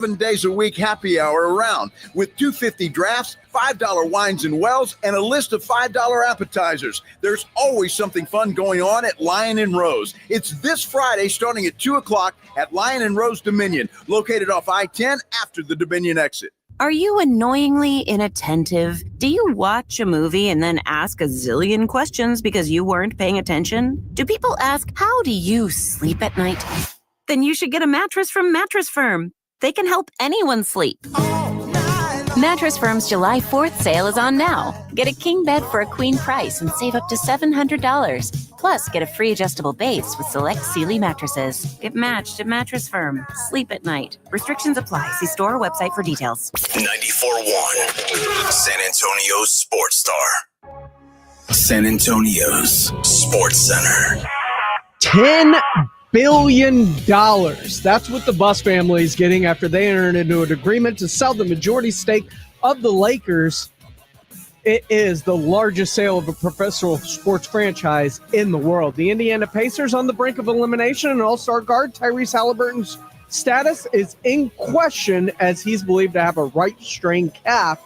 days a week happy hour around with $2.50 drafts, $5 wines and wells, and a list of $5 appetizers. There's always something fun going on at Lion and Rose. It's this Friday starting at 2 o'clock at Lion and Rose Dominion, located off I-10 after the Dominion exit. Are you annoyingly inattentive? Do you watch a movie and then ask a zillion questions because you weren't paying attention? Do people ask, how do you sleep at night? Then you should get a mattress from Mattress Firm. They can help anyone sleep. Mattress Firm's July 4th sale is on now. Get a king bed for a queen price and save up to $700. Plus, get a free adjustable base with select Sealy mattresses. Get matched at Mattress Firm. Sleep at night. Restrictions apply. See store or website for details. 94.1 San Antonio's Sports Star. San Antonio's Sports Center. $10 billion. That's what the Buss family is getting after they entered into an agreement to sell the majority stake of the Lakers. It is the largest sale of a professional sports franchise in the world. The Indiana Pacers on the brink of elimination, and all-star guard Tyrese Halliburton's status is in question as he's believed to have a right strained calf.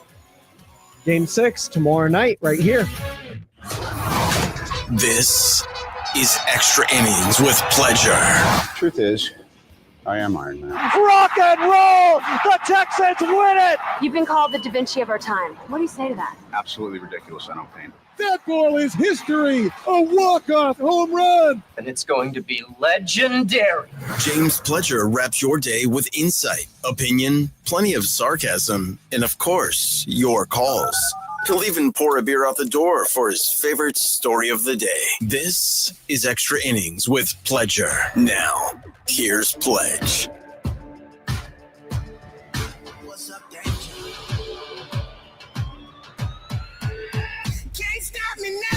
Game 6 tomorrow night right here. This is Extra Innings with Pleasure. Truth is, I am Iron Man. Rock and roll! The Texans win it! You've been called the Da Vinci of our time. What do you say to that? Absolutely ridiculous. I don't paint. That ball is history! A walk-off home run! And it's going to be legendary. James Pledger wraps your day with insight, opinion, plenty of sarcasm, and of course, your calls. He'll even pour a beer out the door for his favorite story of the day. This is Extra Innings with Pledger. Now, here's Pledge.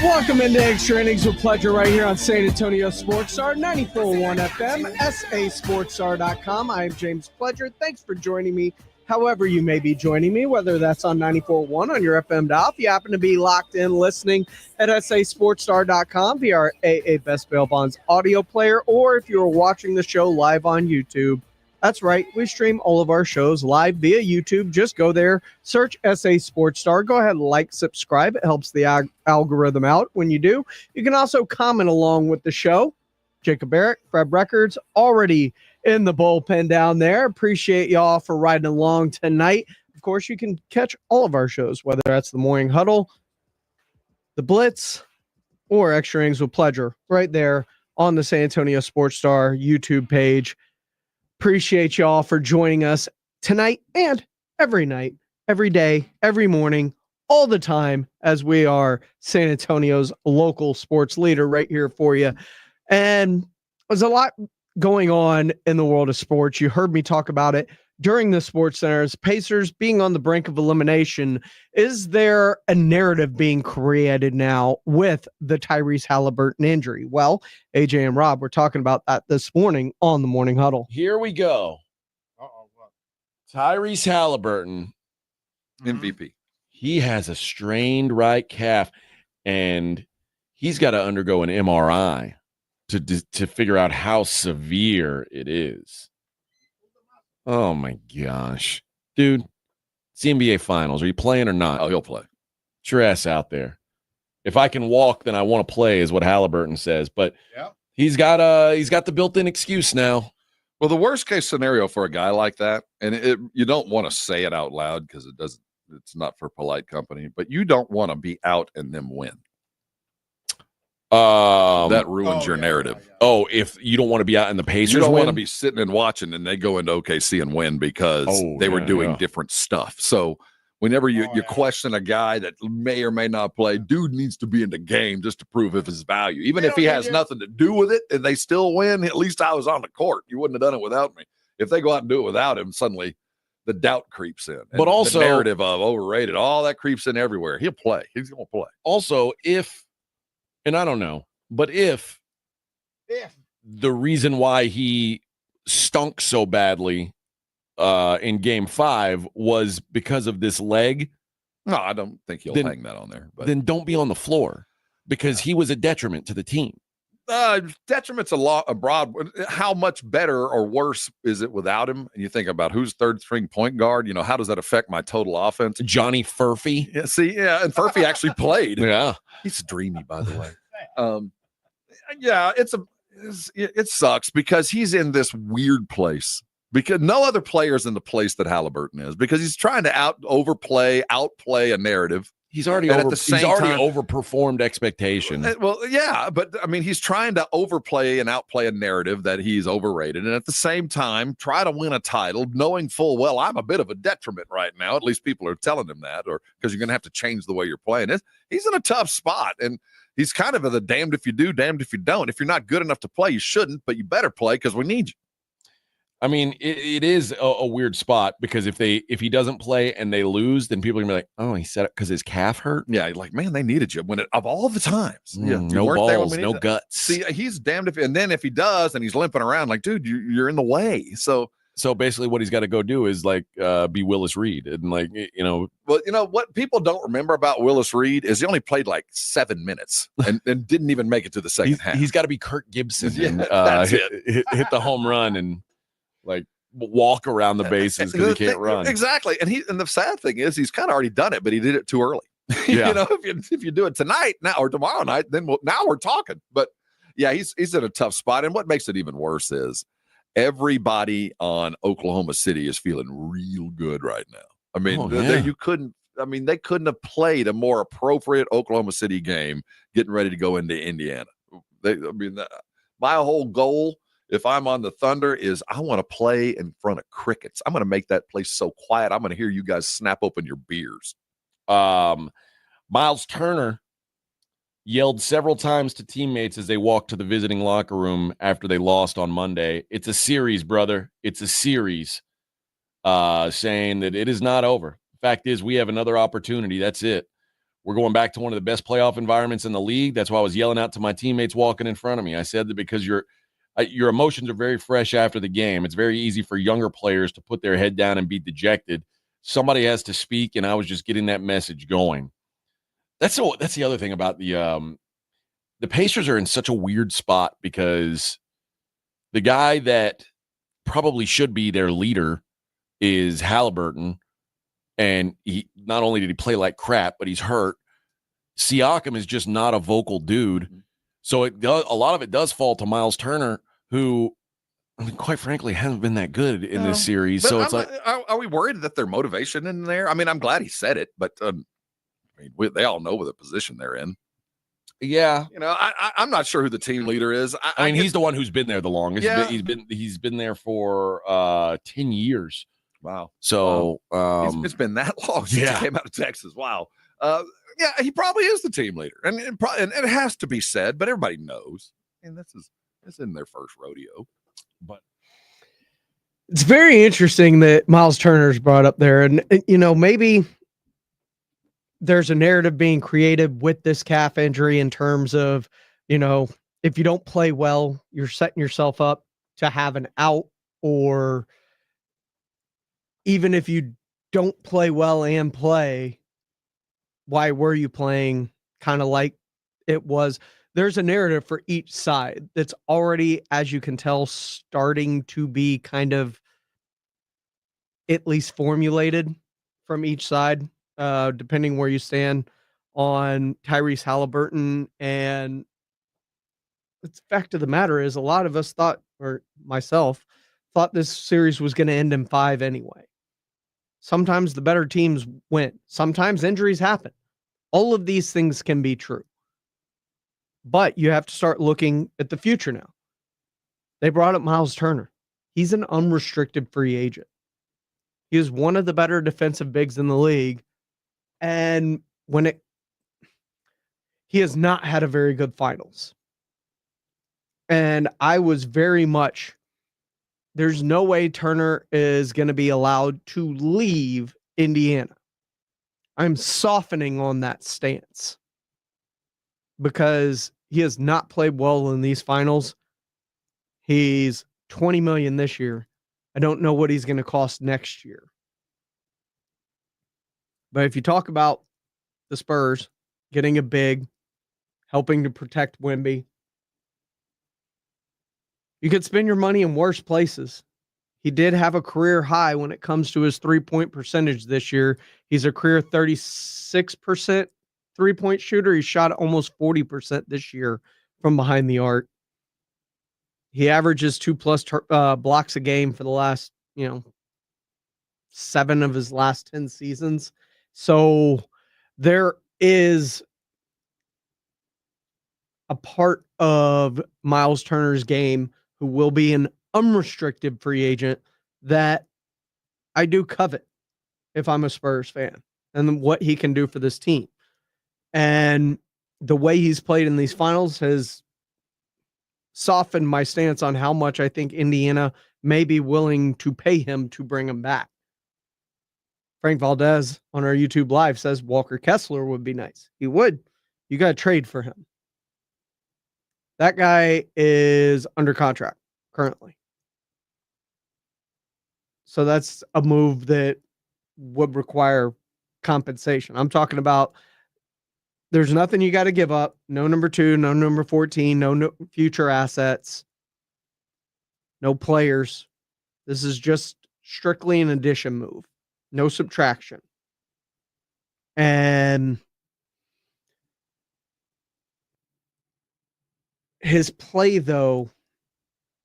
Welcome into Extra Innings with Pleasure right here on San Antonio Sports Star, 94.1 FM, sasportstar.com. I am James Pledger. Thanks for joining me. However you may be joining me, whether that's on 94.1 on your FM dial, if you happen to be locked in listening at sasportstar.com via our AA Best Bail Bonds audio player, or if you're watching the show live on YouTube. That's right, we stream all of our shows live via YouTube. Just go there, search SA Sports Star. Go ahead and like, subscribe. It helps the algorithm out when you do. You can also comment along with the show. Jacob Barrett, Fred Records, already in the bullpen down there. Appreciate y'all for riding along tonight. Of course, you can catch all of our shows, whether that's the Morning Huddle, the Blitz, or Extra Innings with Pleasure, right there on the San Antonio Sports Star YouTube page. Appreciate y'all for joining us tonight and every night, every day, every morning, all the time, as we are San Antonio's local sports leader right here for you. And there's a lot going on in the world of sports. You heard me talk about it during the Sports Centers. Pacers being on the brink of elimination. Is there a narrative being created now with the Tyrese Halliburton injury? Well, AJ and Rob were talking about that this morning on the Morning Huddle. Here we go. Tyrese Halliburton, MVP. He has a strained right calf, and he's got to undergo an MRI to figure out how severe it is. Oh, my gosh. Dude, it's the NBA Finals. Are you playing or not? Oh, he'll play. Get your ass out there. If I can walk, then I want to play, is what Halliburton says. But he's got the built-in excuse now. Well, the worst-case scenario for a guy like that, and you don't want to say it out loud because it's not for polite company, but you don't want to be out and them win. That ruins your narrative. Oh, if you don't want to be out in the Pacers, you don't win? want to be sitting and watching, and they go into OKC and win because they were doing different stuff. So whenever you question a guy that may or may not play, dude needs to be in the game just to prove his value. Even if he has nothing to do with it and they still win, at least I was on the court. You wouldn't have done it without me. If they go out and do it without him, suddenly the doubt creeps in. And but also the narrative of overrated, all that creeps in everywhere. He'll play. He's going to play. Also, and I don't know, but if the reason why he stunk so badly in Game 5 was because of this leg, no, I don't think he'll hang that on there. But then don't be on the floor because he was a detriment to the team. Detriment's a broad. How much better or worse is it without him? And you think about who's third string point guard. How does that affect my total offense? Johnny Furphy. Yeah, and Furphy actually played. Yeah, he's dreamy, by the way. Yeah, it sucks because he's in this weird place because no other player's in the place that Halliburton is because he's trying to outplay a narrative. He's already overperformed expectation. Well, yeah, but I mean, he's trying to overplay and outplay a narrative that he's overrated, and at the same time, try to win a title, knowing full well I'm a bit of a detriment right now. At least people are telling him that, or because you're going to have to change the way you're playing. He's in a tough spot, and he's kind of the damned if you do, damned if you don't. If you're not good enough to play, you shouldn't, but you better play because we need you. I mean, it is a weird spot because if he doesn't play and they lose, then people are gonna be like, "Oh, he said it because his calf hurt." Yeah, like man, they needed you of all the times. No balls, no guts. See, he's damned and then if he does, and he's limping around, like, dude, you're in the way. So basically, what he's got to go do is be Willis Reed and Well, what people don't remember about Willis Reed is he only played like 7 minutes and didn't even make it to the second half. He's got to be Kirk Gibson and that's hit the home run and walk around the bases because he can't run. Exactly. And the sad thing is he's kind of already done it, but he did it too early. Yeah. If you do it tonight now or tomorrow night, then now we're talking. But yeah, he's in a tough spot. And what makes it even worse is everybody on Oklahoma City is feeling real good right now. I mean, they couldn't have played a more appropriate Oklahoma City game getting ready to go into Indiana. My whole goal, if I'm on the Thunder, is I want to play in front of crickets. I'm going to make that place so quiet. I'm going to hear you guys snap open your beers. Miles Turner yelled several times to teammates as they walked to the visiting locker room after they lost on Monday. It's a series, brother. It's a series. Saying that it is not over. Fact is, we have another opportunity. That's it. We're going back to one of the best playoff environments in the league. That's why I was yelling out to my teammates walking in front of me. I said that because your emotions are very fresh after the game. It's very easy for younger players to put their head down and be dejected. Somebody has to speak, and I was just getting that message going. That's the other thing about the Pacers are in such a weird spot because the guy that probably should be their leader is Halliburton, and he not only did he play like crap, but he's hurt. Siakam is just not a vocal dude, so a lot of it does fall to Miles Turner, who, I mean, quite frankly, hasn't been that good in this series. So it's are we worried that their motivation in there? I mean, I'm glad he said it, but they all know the position they're in. Yeah, I'm not sure who the team leader is. I mean, he's the one who's been there the longest. Yeah. He's been there for 10 years. Wow. So it's been that long since he came out of Texas. Wow. Yeah, he probably is the team leader, and it has to be said, but everybody knows. And this isn't their first rodeo. But it's very interesting that Miles Turner's brought up there, and maybe there's a narrative being created with this calf injury in terms of, if you don't play well, you're setting yourself up to have an out, or even if you don't play well and play, why were you playing? Kind of like it was. There's a narrative for each side that's already, as you can tell, starting to be kind of at least formulated from each side, depending where you stand on Tyrese Halliburton. And the fact of the matter is, a lot of us thought, or myself, thought this series was going to end in 5 anyway. Sometimes the better teams win. Sometimes injuries happen. All of these things can be true. But you have to start looking at the future now. They brought up Miles Turner. He's an unrestricted free agent. He is one of the better defensive bigs in the league. And he has not had a very good finals. And I was very much, there's no way Turner is going to be allowed to leave Indiana. I'm softening on that stance because he has not played well in these finals. He's $20 million this year. I don't know what he's going to cost next year. But if you talk about the Spurs getting a big, helping to protect Wemby, You could spend your money in worse places. He did have a career high when it comes to his three-point percentage this year. He's a career 36% three-point shooter. He shot almost 40% this year from behind the arc. He averages 2+ blocks a game for the last, 7 of his last 10 seasons. So there is a part of Miles Turner's game who will be an unrestricted free agent that I do covet if I'm a Spurs fan and what he can do for this team. And the way he's played in these finals has softened my stance on how much I think Indiana may be willing to pay him to bring him back. Frank Valdez on our YouTube live says Walker Kessler would be nice. He would. You got to trade for him. That guy is under contract currently. So that's a move that would require compensation. I'm talking about there's nothing you got to give up. No number 2, no number 14, no future assets, no players. This is just strictly an addition move. No subtraction. And his play, though,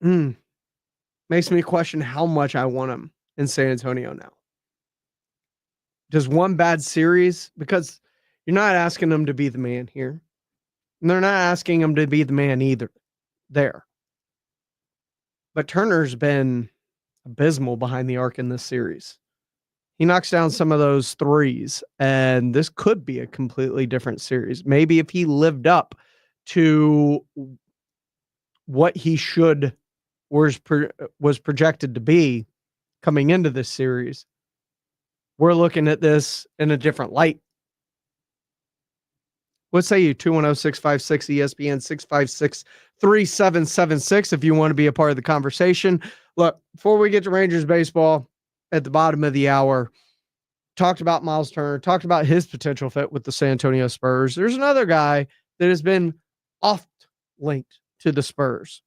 makes me question how much I want him in San Antonio now. Does one bad series, because you're not asking him to be the man here. And they're not asking him to be the man either there. But Turner's been abysmal behind the arc in this series. He knocks down some of those threes, and this could be a completely different series. Maybe if he lived up to what he was projected to be coming into this series, we're looking at this in a different light. What say you? 210-656-ESPN, 656-3776 if you want to be a part of the conversation. Look, before we get to Rangers baseball at the bottom of the hour, talked about Miles Turner, talked about his potential fit with the San Antonio Spurs. There's another guy that has been oft linked to the Spurs.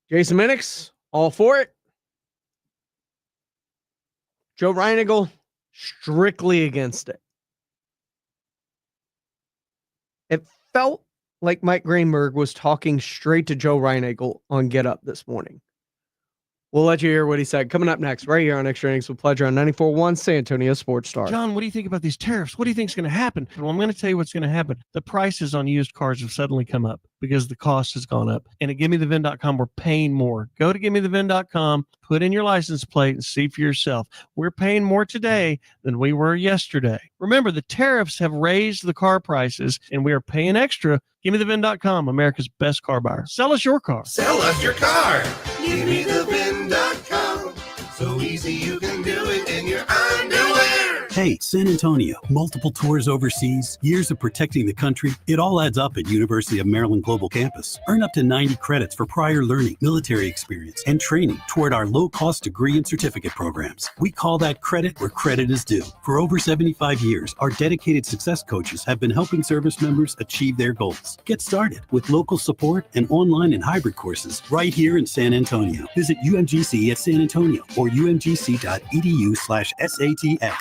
Jason Innings, all for it. Joe Reinagle, strictly against it. It felt like Mike Greenberg was talking straight to Joe Reinagle on Get Up this morning. We'll let you hear what he said. Coming up next, right here on Extra Innings with Pleasure on 94.1 San Antonio Sports Star. John, what do you think about these tariffs? What do you think is going to happen? Well, I'm going to tell you what's going to happen. The prices on used cars have suddenly come up because the cost has gone up. And at GiveMeTheVin.com, we're paying more. Go to GiveMeTheVin.com, put in your license plate, and see for yourself. We're paying more today than we were yesterday. Remember, the tariffs have raised the car prices, and we are paying extra. GiveMeTheVin.com, America's best car buyer. Sell us your car. Sell us your car. GiveMeTheVin.com. So easy you can do it in your underwear. Hey, San Antonio, multiple tours overseas, years of protecting the country. It all adds up at University of Maryland Global Campus. Earn up to 90 credits for prior learning, military experience, and training toward our low-cost degree and certificate programs. We call that credit where credit is due. For over 75 years, our dedicated success coaches have been helping service members achieve their goals. Get started with local support and online and hybrid courses right here in San Antonio. Visit UMGC at San Antonio or umgc.edu/SATX.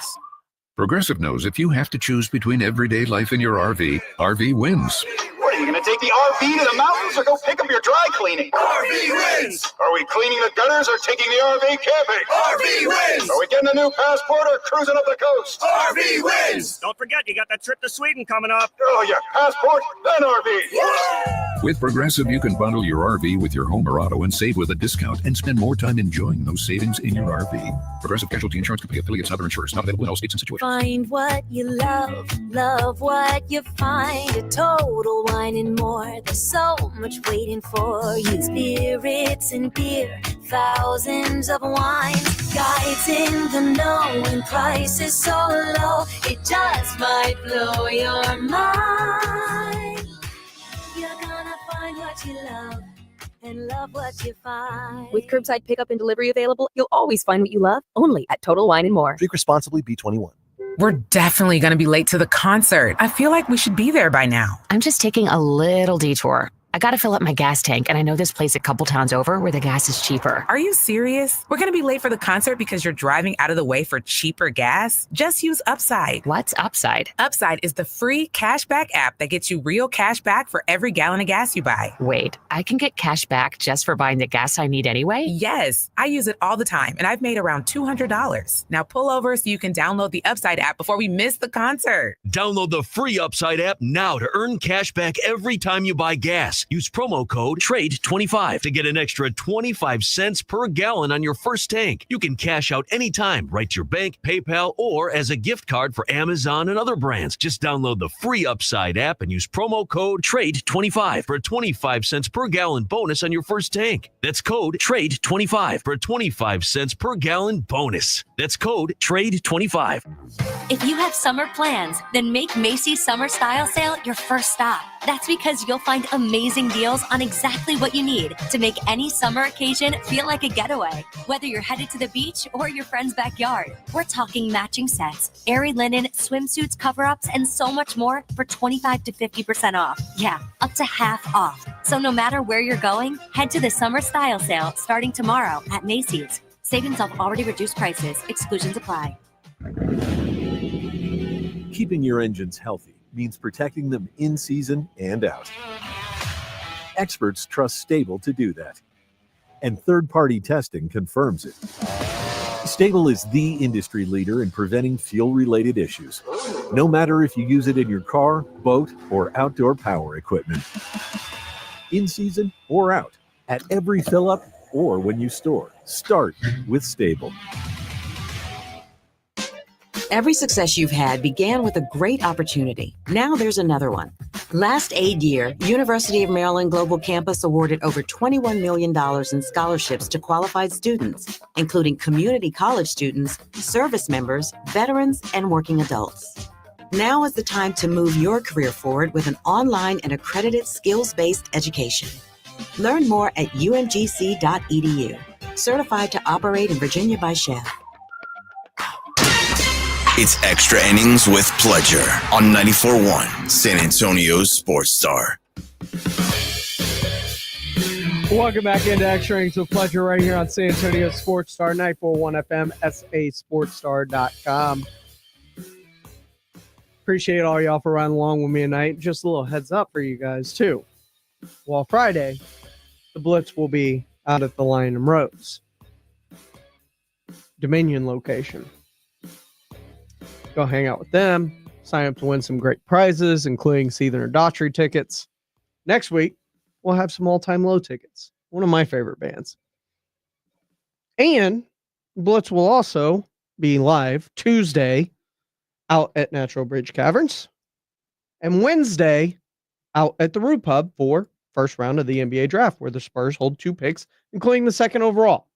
Progressive knows if you have to choose between everyday life and your RV, RV wins. What, are you going to take the RV to the mountains or go pick up your dry cleaning? RV wins! Are we cleaning the gutters or taking the RV camping? RV wins! Are we getting a new passport or cruising up the coast? RV wins! Don't forget, you got that trip to Sweden coming up. Oh, yeah, passport, then RV. With Progressive, you can bundle your RV with your home or auto and save with a discount and spend more time enjoying those savings in your RV. Progressive Casualty Insurance Company affiliates and other insurers. Not available in all states and situations. Find what you love, love what you find. A Total Wine and More. There's so much waiting for you. Spirits and beer, thousands of wines. Guides in the know and prices so low, it just might blow your mind. You're gonna find what you love and love what you find. With curbside pickup and delivery available, you'll always find what you love, only at Total Wine and More. Drink responsibly, B21. We're definitely going to be late to the concert. I feel like we should be there by now. I'm just taking a little detour. I gotta fill up my gas tank, and I know this place a couple towns over where the gas is cheaper. Are you serious? We're gonna be late for the concert because you're driving out of the way for cheaper gas? Just use Upside. What's Upside? Upside is the free cashback app that gets you real cash back for every gallon of gas you buy. Wait, I can get cash back just for buying the gas I need anyway? Yes, I use it all the time, and I've made around $200. Now pull over so you can download the Upside app before we miss the concert. Download the free Upside app now to earn cash back every time you buy gas. Use promo code TRADE25 to get an extra 25 cents per gallon on your first tank. You can cash out anytime, right to your bank, PayPal, or as a gift card for Amazon and other brands. Just download the free Upside app and use promo code TRADE25 for a 25 cents per gallon bonus on your first tank. That's code TRADE25 for a 25 cents per gallon bonus. That's code TRADE25. If you have summer plans, then make Macy's Summer Style Sale your first stop. That's because you'll find amazing deals on exactly what you need to make any summer occasion feel like a getaway. Whether you're headed to the beach or your friend's backyard, we're talking matching sets, airy linen, swimsuits, cover-ups, and so much more for 25 to 50% off. Yeah, up to half off. So no matter where you're going, head to the Summer Style Sale starting tomorrow at Macy's. Savings off already reduced prices. Exclusions apply. Keeping your engines healthy means protecting them in season and out. Experts trust Stable to do that. And third-party testing confirms it. Stable is the industry leader in preventing fuel-related issues, no matter if you use it in your car, boat, or outdoor power equipment. In season or out, at every fill-up or when you store, start with Stable. Every success you've had began with a great opportunity. Now there's another one. Last aid year, University of Maryland Global Campus awarded over $21 million in scholarships to qualified students, including community college students, service members, veterans, and working adults. Now is the time to move your career forward with an online and accredited skills-based education. Learn more at umgc.edu. Certified to operate in Virginia by Chef. It's Extra Innings with Pledger on 94.1 San Antonio's Sports Star. Welcome back into Extra Innings with Pledger right here on San Antonio Sports Star, 94.1 FM, sasportstar.com. Appreciate all y'all for riding along with me tonight. Just a little heads up for you guys, too. Well, Friday, the Blitz will be out at the Lion and Rose Dominion location. Go hang out with them, sign up to win some great prizes, including Seether and Daughtry tickets. Next week, we'll have some all-time low tickets, one of my favorite bands. And Blitz will also be live Tuesday out at Natural Bridge Caverns and Wednesday out at the Root Pub for first round of the NBA draft, where the Spurs hold 2 picks, including the second overall.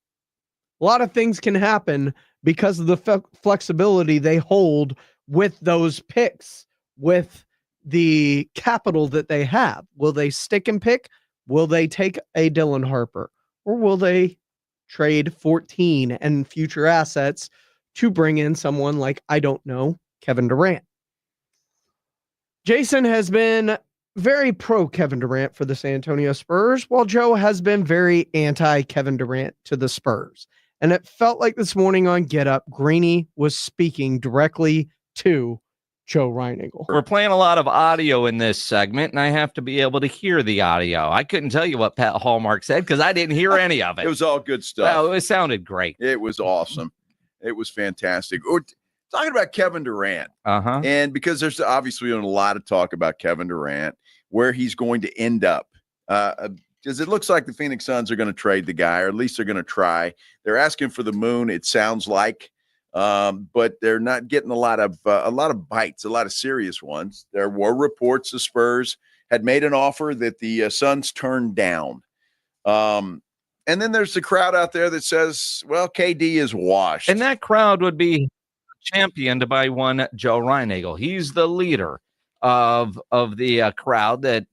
A lot of things can happen because of the flexibility they hold with those picks, with the capital that they have. Will they stick and pick? Will they take a Dylan Harper? Or will they trade 14 and future assets to bring in someone like, I don't know, Kevin Durant? Jason has been very pro Kevin Durant for the San Antonio Spurs, while Joe has been very anti Kevin Durant to the Spurs. And it felt like this morning on Get Up, Greeny was speaking directly to Joe Reinagle. We're playing a lot of audio in this segment, and I have to be able to hear the audio. I couldn't tell you what Pat Hallmark said because I didn't hear any of it. It was all good stuff. Well, it sounded great. It was awesome. It was fantastic. We're talking about Kevin Durant. And because there's obviously a lot of talk about Kevin Durant, where he's going to end up. Because it looks like the Phoenix Suns are going to trade the guy, or at least they're going to try. They're asking for the moon, it sounds like, but they're not getting a lot of bites, a lot of serious ones. There were reports the Spurs had made an offer that the Suns turned down. And then there's the crowd out there that says, well, KD is washed. And that crowd would be championed by one Joe Reinagle. He's the leader of the crowd that,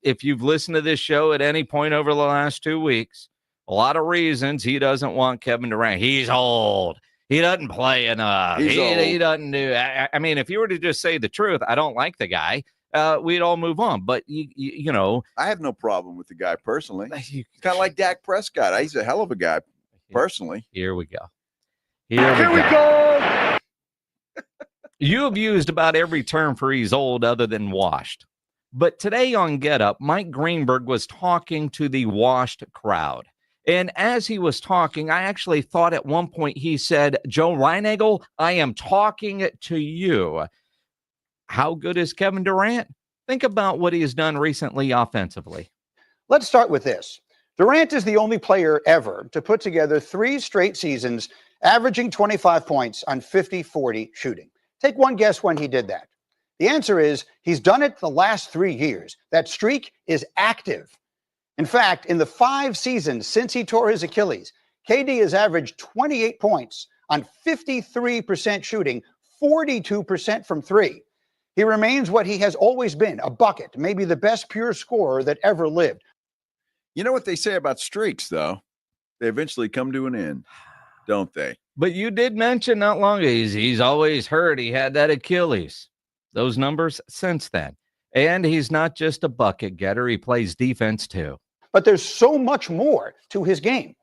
if you've listened to this show at any point over the last 2 weeks, a lot of reasons he doesn't want Kevin Durant. He's old. He doesn't play enough. He doesn't do. I mean, if you were to just say the truth, I don't like the guy. we'd all move on. But you know, I have no problem with the guy personally. Kind of like Dak Prescott. He's a hell of a guy personally. Here we go. Here we go. You have used about every term for he's old other than washed. But today on Get Up, Mike Greenberg was talking to the washed crowd. And as he was talking, I actually thought at one point he said, Joe Reinagel, I am talking to you. How good is Kevin Durant? Think about what he has done recently offensively. Let's start with this. Durant is the only player ever to put together 3 straight seasons averaging 25 points on 50-40 shooting. Take one guess when he did that. The answer is he's done it the last 3 years. That streak is active. In fact, in the 5 seasons since he tore his Achilles, KD has averaged 28 points on 53% shooting, 42% from 3. He remains what he has always been, a bucket, maybe the best pure scorer that ever lived. You know what they say about streaks, though? They eventually come to an end, don't they? But you did mention not long ago, he's always hurt. He had that Achilles. Those numbers since then. And he's not just a bucket getter. He plays defense, too. But there's so much more to his game.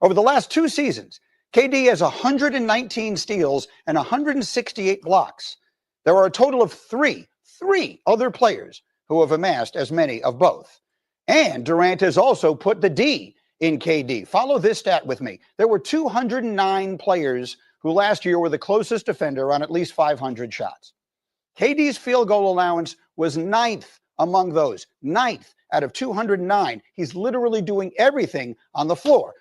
Over the last 2 seasons, KD has 119 steals and 168 blocks. There are a total of three other players who have amassed as many of both. And Durant has also put the D in KD. Follow this stat with me. There were 209 players who last year were the closest defender on at least 500 shots. KD's field goal allowance was 9th among those, 9th out of 209. He's literally doing everything on the floor.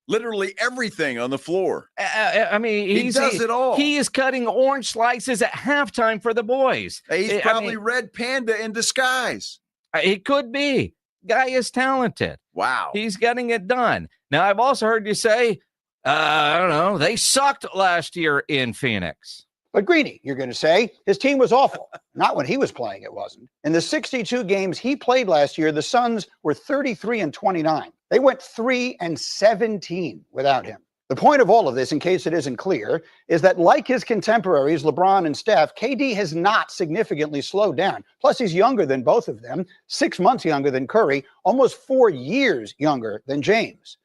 Literally everything on the floor. I mean, he does it all. He is cutting orange slices at halftime for the boys. He's probably Red Panda in disguise. It could be. Guy is talented. Wow. He's getting it done. Now, I've also heard you say, I don't know, they sucked last year in Phoenix. But Greeny, you're going to say, his team was awful. Not when he was playing, it wasn't. In the 62 games he played last year, the Suns were 33-29. They went 3-17 without him. The point of all of this, in case it isn't clear, is that like his contemporaries, LeBron and Steph, KD has not significantly slowed down. Plus, he's younger than both of them, 6 months younger than Curry, almost 4 years younger than James.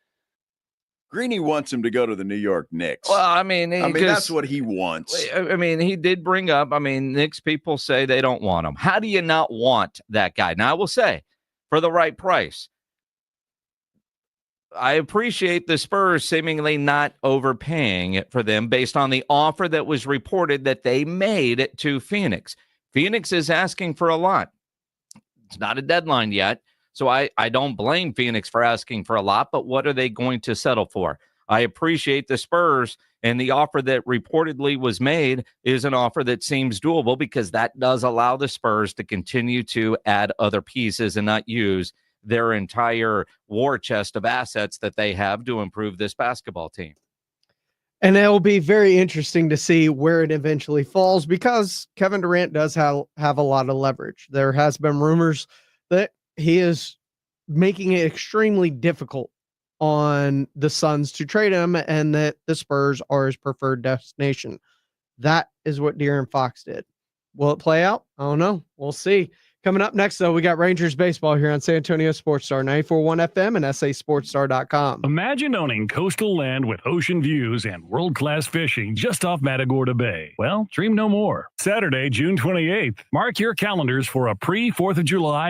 Greeny wants him to go to the New York Knicks. Well, I mean, that's what he wants. I mean, he did bring up, Knicks people say they don't want him. How do you not want that guy? Now, I will say, for the right price, I appreciate the Spurs seemingly not overpaying for them based on the offer that was reported that they made to Phoenix. Phoenix is asking for a lot. It's not a deadline yet, so I don't blame Phoenix for asking for a lot, but what are they going to settle for? I appreciate the Spurs, and the offer that reportedly was made is an offer that seems doable because that does allow the Spurs to continue to add other pieces and not use their entire war chest of assets that they have to improve this basketball team. And it will be very interesting to see where it eventually falls because Kevin Durant does have a lot of leverage. There has been rumors that he is making it extremely difficult on the Suns to trade him and that the Spurs are his preferred destination. That is what De'Aaron Fox did. Will it play out? I don't know. We'll see. Coming up next, though, we got Rangers baseball here on San Antonio Sports Star 94.1 FM and SASportsStar.com. Imagine owning coastal land with ocean views and world-class fishing just off Matagorda Bay. Well, dream no more. Saturday, June 28th. Mark your calendars for a pre-4th of July